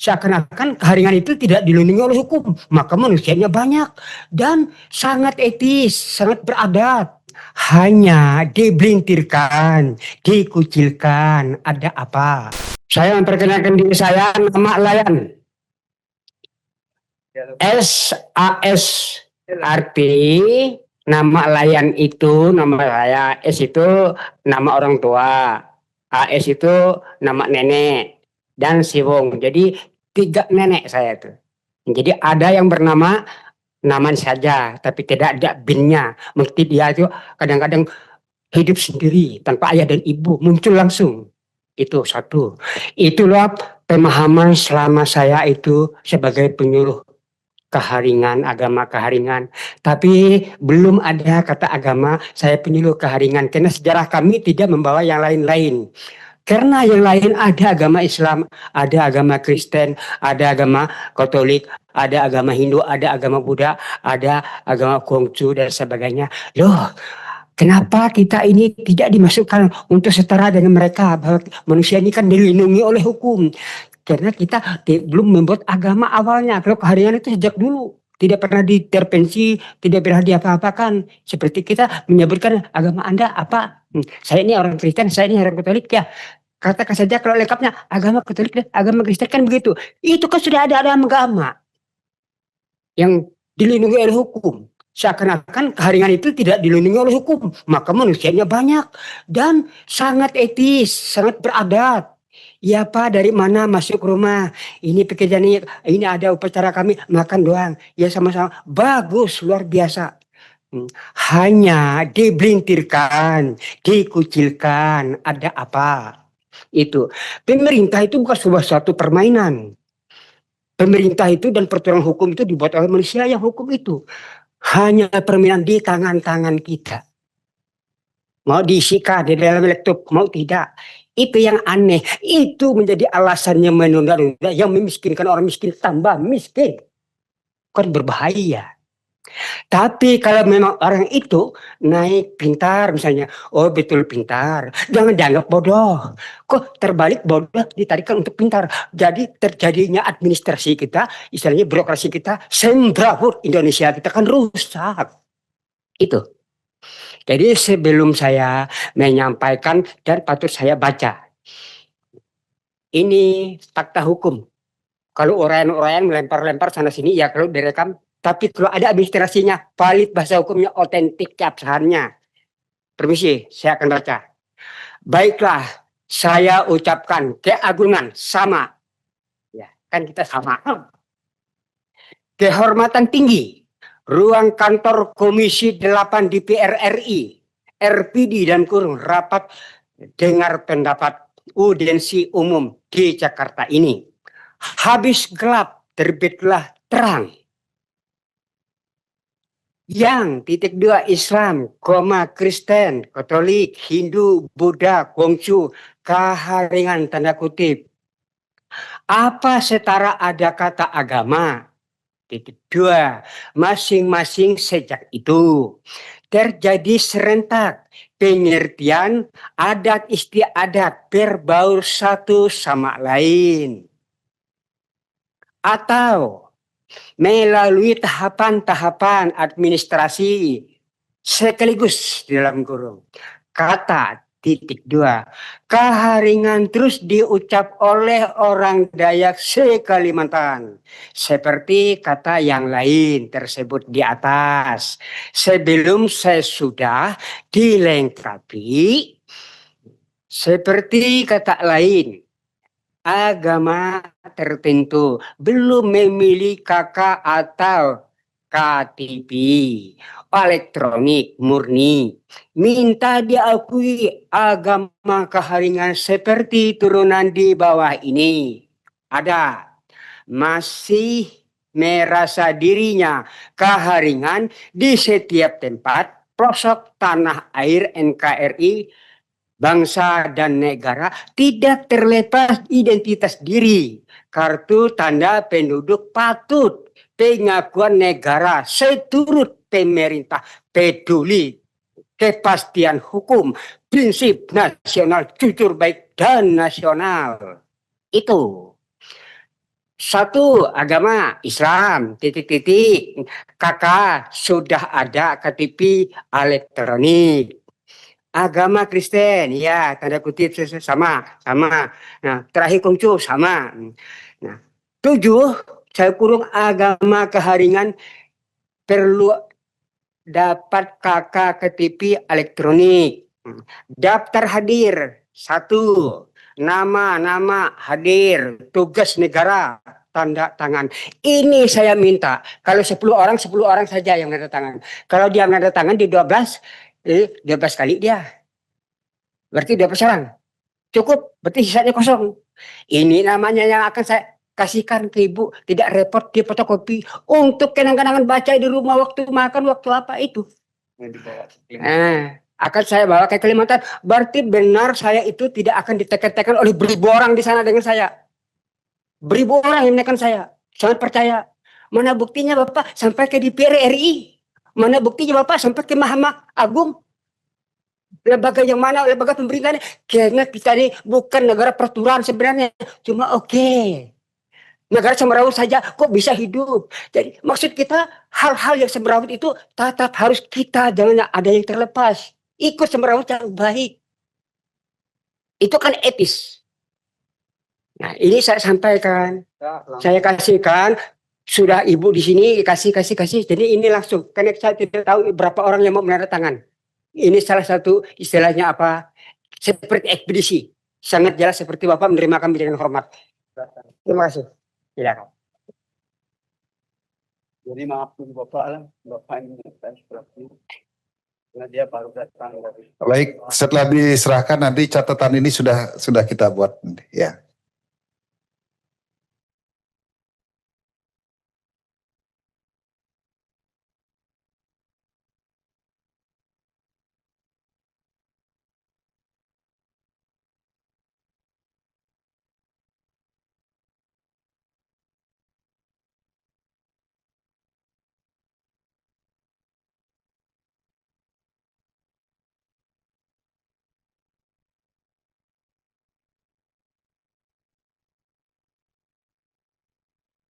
Seakan-akan keharingan itu tidak dilindungi oleh hukum, maka manusianya banyak dan sangat etis, sangat beradab. Hanya dibelintirkan, dikucilkan, ada apa? Saya memperkenalkan diri saya, nama Layan. SAS arti nama Layan itu, nama saya, S itu nama orang tua, AS itu nama nenek, dan Siwong. Jadi 3 nenek saya itu. Jadi ada yang bernama Naman saja, tapi tidak ada binnya. Mesti dia itu kadang-kadang hidup sendiri tanpa ayah dan ibu, muncul langsung. Itu satu. Itulah pemahaman selama saya itu sebagai penyuluh keharingan, agama keharingan. Tapi belum ada kata agama, saya penyuluh keharingan. Karena sejarah kami tidak membawa yang lain-lain. Karena yang lain ada agama Islam, ada agama Kristen, ada agama Katolik, ada agama Hindu, ada agama Buddha, ada agama Konghucu dan sebagainya. Loh, kenapa kita ini tidak dimasukkan untuk setara dengan mereka? Bahwa manusia ini kan dilindungi oleh hukum. Karena kita belum membuat agama awalnya. Kalau keharingan itu sejak dulu tidak pernah diintervensi, tidak pernah diapa-apakan. Seperti kita menyebutkan agama Anda apa? Saya ini orang Kristen, saya ini orang Katolik ya. Katakan saja kalau lengkapnya agama Katolik dan agama Kristen kan begitu. Itu kan sudah ada agama yang dilindungi oleh hukum. Seakan-akan keharingan itu tidak dilindungi oleh hukum, maka manusianya banyak dan sangat etis, sangat beradab. Ya Pak, dari mana masuk rumah? Ini pekerjaan ini ada upacara kami makan doang. Ya sama-sama. Bagus, luar biasa. Hanya dibelintirkan, dikucilkan. Ada apa? Itu. Pemerintah itu bukan sebuah suatu permainan. Pemerintah itu dan peraturan hukum itu dibuat oleh manusia yang hukum itu. Hanya permainan di tangan-tangan kita. Mau diisikan di dalam laptop, mau tidak. Itu yang aneh. Itu menjadi alasannya menunda-nunda yang memiskinkan orang miskin tambah miskin. Kan berbahaya. Tapi kalau memang orang itu naik pintar misalnya. Oh betul pintar. Jangan dianggap bodoh. Kok terbalik bodoh ditarikan untuk pintar. Jadi terjadinya administrasi kita, istilahnya birokrasi kita, sembrawut Indonesia kita kan rusak. Itu. Jadi sebelum saya menyampaikan dan patut saya baca. Ini fakta hukum. Kalau uraian-uraian melempar-lempar sana sini ya kalau direkam. Tapi kalau ada administrasinya, valid bahasa hukumnya, otentik keabsahannya. Permisi, saya akan baca. Baiklah, saya ucapkan keagungan sama. Ya, kan kita sama. Kehormatan tinggi. Ruang kantor Komisi 8 DPR RI, RPD dan kurung rapat dengar pendapat audiensi umum di Jakarta ini. Habis gelap, terbitlah terang. Yang titik 2 Islam, Kristen, Katolik, Hindu, Buddha, Konghucu, keharingan tanda kutip. Apa setara ada kata agama? Titik 2, masing-masing sejak itu terjadi serentak pengertian adat istiadat berbaur satu sama lain. Atau melalui tahapan-tahapan administrasi sekaligus dalam kurung. Kata titik 2, keharingan terus diucap oleh orang Dayak se-Kalimantan. Seperti kata yang lain tersebut di atas. Sebelum sesudah dilengkapi seperti kata lain. Agama tertentu belum memilih KK atau KTP elektronik murni, minta diakui agama keharingan seperti turunan di bawah ini. Ada masih merasa dirinya keharingan di setiap tempat pelosok tanah air NKRI, bangsa dan negara, tidak terlepas identitas diri, kartu tanda penduduk patut, pengakuan negara seturut pemerintah peduli, kepastian hukum, prinsip nasional jujur baik dan nasional. Itu Satu, agama Islam, titik-titik. Kakak sudah ada KTP elektronik. Agama Kristen, ya tanda kutip sama, sama. Nah, terakhir kongco sama. Nah, 7, saya kurung agama keharingan perlu dapat kakak KTP elektronik. Daftar hadir, 1. Nama hadir, tugas negara, tanda tangan. Ini saya minta, kalau 10 orang, 10 orang saja yang menanda tangan. Kalau dia menanda tangan di 12, 12 kali dia. Berarti 12 orang. Cukup, berarti sisanya kosong. Ini namanya yang akan saya kasihkan ke ibu, tidak repot di fotokopi untuk kenang-kenangan baca di rumah waktu makan, waktu apa itu. Akan saya bawa ke Kalimantan. Berarti benar saya itu tidak akan ditekan-tekan oleh beribu orang di sana dengan saya. Beribu orang yang menekan saya. Sangat percaya. Mana buktinya Bapak sampai ke DPR RI? Mana buktinya Bapak sampai ke Mahkamah Agung? Lembaga yang mana? Lembaga pemerintahan? Karena kita ini bukan negara peraturan sebenarnya. Cuma negara semrawut saja kok bisa hidup. Jadi maksud kita hal-hal yang semrawut itu tetap harus kita, jangan ada yang terlepas. Ikut semrawut yang baik. Itu kan etis. Nah, ini saya sampaikan. Saya kasihkan, sudah ibu di sini kasih. Jadi ini langsung. Karena saya tidak tahu berapa orang yang mau menandatangan. Ini salah satu istilahnya apa? Seperti ekspedisi. Sangat jelas seperti Bapak menerima kami dengan hormat. Terima kasih. Silakan. Jadi maaf Bapak lah, Bapak ini seperti karena dia baru datang dari. Baik, setelah diserahkan nanti catatan ini sudah kita buat, ya.